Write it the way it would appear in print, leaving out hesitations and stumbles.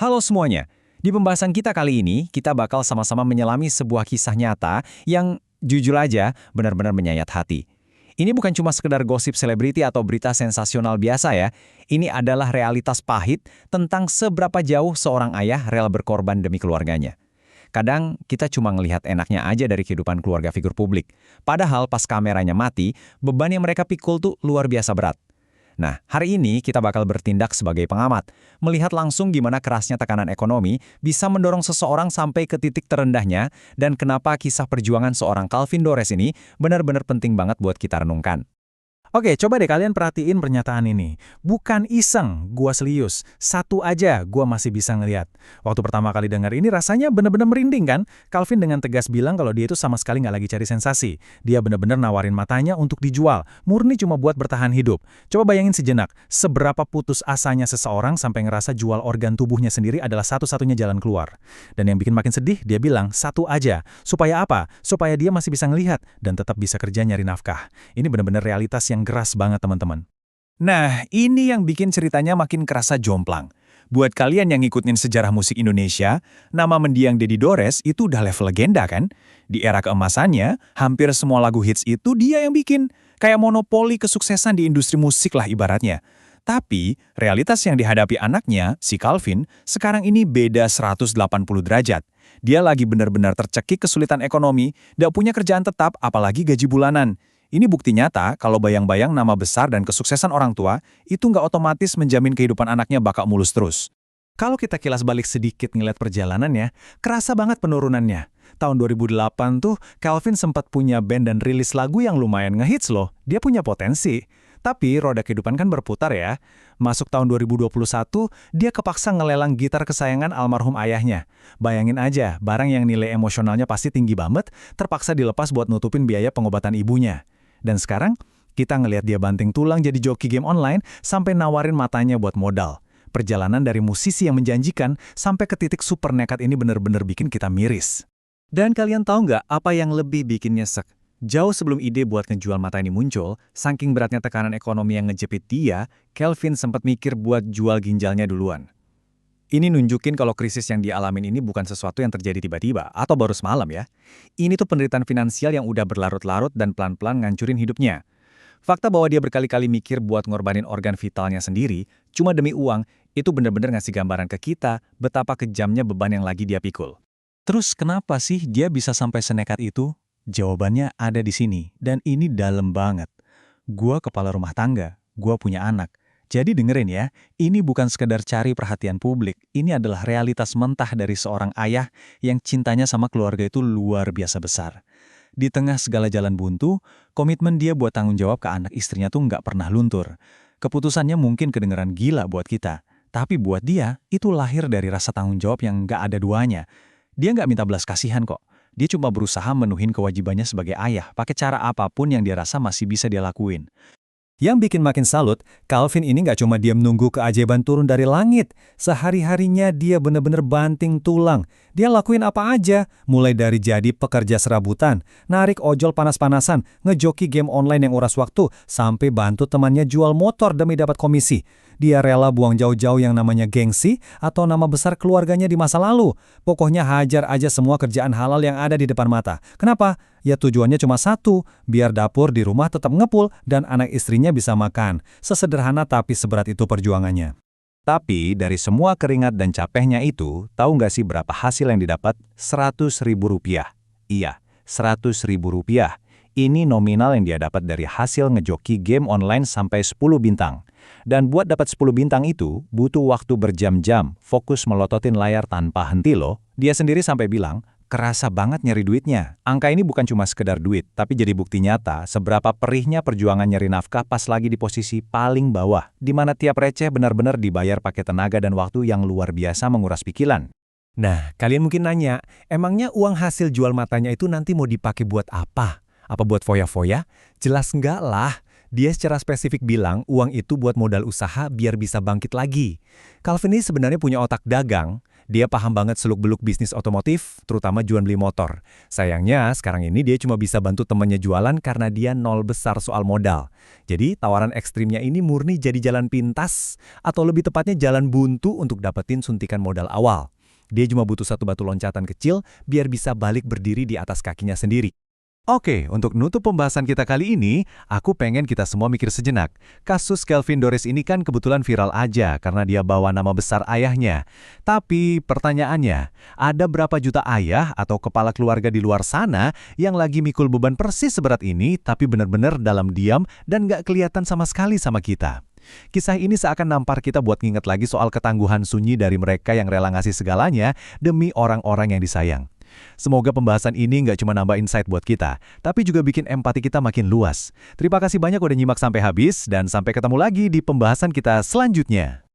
Halo semuanya, di pembahasan kita kali ini, kita bakal sama-sama menyelami sebuah kisah nyata yang jujur aja benar-benar menyayat hati. Ini bukan cuma sekedar gosip selebriti atau berita sensasional biasa ya, ini adalah realitas pahit tentang seberapa jauh seorang ayah rela berkorban demi keluarganya. Kadang kita cuma ngelihat enaknya aja dari kehidupan keluarga figur publik. Padahal pas kameranya mati, beban yang mereka pikul tuh luar biasa berat. Nah, hari ini kita bakal bertindak sebagai pengamat, melihat langsung gimana kerasnya tekanan ekonomi bisa mendorong seseorang sampai ke titik terendahnya dan kenapa kisah perjuangan seorang Calvin Dores ini benar-benar penting banget buat kita renungkan. Oke, coba deh kalian perhatiin pernyataan ini. Bukan iseng, gua serius. Satu aja gua masih bisa ngeliat. Waktu pertama kali dengar ini rasanya bener-bener merinding kan? Calvin dengan tegas bilang kalau dia itu sama sekali nggak lagi cari sensasi. Dia bener-bener nawarin matanya untuk dijual. Murni cuma buat bertahan hidup. Coba bayangin sejenak, seberapa putus asanya seseorang sampai ngerasa jual organ tubuhnya sendiri adalah satu-satunya jalan keluar. Dan yang bikin makin sedih, dia bilang satu aja. Supaya apa? Supaya dia masih bisa ngelihat dan tetap bisa kerja nyari nafkah. Ini bener-bener realitas yang keras banget teman-teman. Nah, ini yang bikin ceritanya makin kerasa jomplang. Buat kalian yang ngikutin sejarah musik Indonesia, nama mendiang Deddy Dores itu udah level legenda kan? Di era keemasannya, hampir semua lagu hits itu dia yang bikin. Kayak monopoli kesuksesan di industri musik lah ibaratnya. Tapi, realitas yang dihadapi anaknya, si Calvin, sekarang ini beda 180 derajat. Dia lagi benar-benar tercekik kesulitan ekonomi, gak punya kerjaan tetap, apalagi gaji bulanan. Ini bukti nyata kalau bayang-bayang nama besar dan kesuksesan orang tua itu nggak otomatis menjamin kehidupan anaknya bakal mulus terus. Kalau kita kilas balik sedikit ngeliat perjalanannya, kerasa banget penurunannya. Tahun 2008 tuh, Calvin sempat punya band dan rilis lagu yang lumayan ngehits loh. Dia punya potensi. Tapi roda kehidupan kan berputar ya. Masuk tahun 2021, dia kepaksa ngelelang gitar kesayangan almarhum ayahnya. Bayangin aja, barang yang nilai emosionalnya pasti tinggi banget, terpaksa dilepas buat nutupin biaya pengobatan ibunya. Dan sekarang, kita ngelihat dia banting tulang jadi joki game online sampai nawarin matanya buat modal. Perjalanan dari musisi yang menjanjikan sampai ke titik super nekat ini benar-benar bikin kita miris. Dan kalian tahu nggak apa yang lebih bikin nyesek? Jauh sebelum ide buat ngejual mata ini muncul, saking beratnya tekanan ekonomi yang ngejepit dia, Calvin sempat mikir buat jual ginjalnya duluan. Ini nunjukin kalau krisis yang dialamin ini bukan sesuatu yang terjadi tiba-tiba atau baru semalam ya. Ini tuh penderitaan finansial yang udah berlarut-larut dan pelan-pelan ngancurin hidupnya. Fakta bahwa dia berkali-kali mikir buat ngorbanin organ vitalnya sendiri, cuma demi uang, itu bener-bener ngasih gambaran ke kita betapa kejamnya beban yang lagi dia pikul. Terus kenapa sih dia bisa sampai senekat itu? Jawabannya ada di sini, dan ini dalam banget. Gua kepala rumah tangga, gua punya anak. Jadi dengerin ya, ini bukan sekedar cari perhatian publik, ini adalah realitas mentah dari seorang ayah yang cintanya sama keluarga itu luar biasa besar. Di tengah segala jalan buntu, komitmen dia buat tanggung jawab ke anak istrinya tuh nggak pernah luntur. Keputusannya mungkin kedengeran gila buat kita, tapi buat dia, itu lahir dari rasa tanggung jawab yang nggak ada duanya. Dia nggak minta belas kasihan kok. Dia cuma berusaha menuhin kewajibannya sebagai ayah, pakai cara apapun yang dia rasa masih bisa dia lakuin. Yang bikin makin salut, Calvin ini nggak cuma diam nunggu keajaiban turun dari langit. Sehari-harinya dia bener-bener banting tulang. Dia lakuin apa aja, mulai dari jadi pekerja serabutan, narik ojol panas-panasan, ngejoki game online yang uras waktu, sampai bantu temannya jual motor demi dapat komisi. Dia rela buang jauh-jauh yang namanya gengsi atau nama besar keluarganya di masa lalu. Pokoknya hajar aja semua kerjaan halal yang ada di depan mata. Kenapa? Ya tujuannya cuma satu, biar dapur di rumah tetap ngepul dan anak istrinya bisa makan. Sesederhana tapi seberat itu perjuangannya. Tapi dari semua keringat dan capeknya itu, tahu nggak sih berapa hasil yang didapat? Rp100.000. Iya, Rp100.000. Ini nominal yang dia dapat dari hasil ngejoki game online sampai 10 bintang. Dan buat dapat 10 bintang itu, butuh waktu berjam-jam, fokus melototin layar tanpa henti loh. Dia sendiri sampai bilang, kerasa banget nyari duitnya. Angka ini bukan cuma sekedar duit, tapi jadi bukti nyata seberapa perihnya perjuangan nyari nafkah pas lagi di posisi paling bawah, di mana tiap receh benar-benar dibayar pakai tenaga dan waktu yang luar biasa menguras pikiran. Nah, kalian mungkin nanya, emangnya uang hasil jual matanya itu nanti mau dipakai buat apa? Apa buat foya-foya? Jelas enggak lah. Dia secara spesifik bilang uang itu buat modal usaha biar bisa bangkit lagi. Calvin ini sebenarnya punya otak dagang. Dia paham banget seluk-beluk bisnis otomotif, terutama jual beli motor. Sayangnya, sekarang ini dia cuma bisa bantu temannya jualan karena dia nol besar soal modal. Jadi, tawaran ekstrimnya ini murni jadi jalan pintas, atau lebih tepatnya jalan buntu untuk dapetin suntikan modal awal. Dia cuma butuh satu batu loncatan kecil biar bisa balik berdiri di atas kakinya sendiri. Oke, untuk nutup pembahasan kita kali ini, aku pengen kita semua mikir sejenak. Kasus Kelvin Dorez ini kan kebetulan viral aja karena dia bawa nama besar ayahnya. Tapi pertanyaannya, ada berapa juta ayah atau kepala keluarga di luar sana yang lagi mikul beban persis seberat ini tapi benar-benar dalam diam dan nggak kelihatan sama sekali sama kita? Kisah ini seakan nampar kita buat nginget lagi soal ketangguhan sunyi dari mereka yang rela ngasih segalanya demi orang-orang yang disayang. Semoga pembahasan ini nggak cuma nambah insight buat kita, tapi juga bikin empati kita makin luas. Terima kasih banyak udah nyimak sampai habis, dan sampai ketemu lagi di pembahasan kita selanjutnya.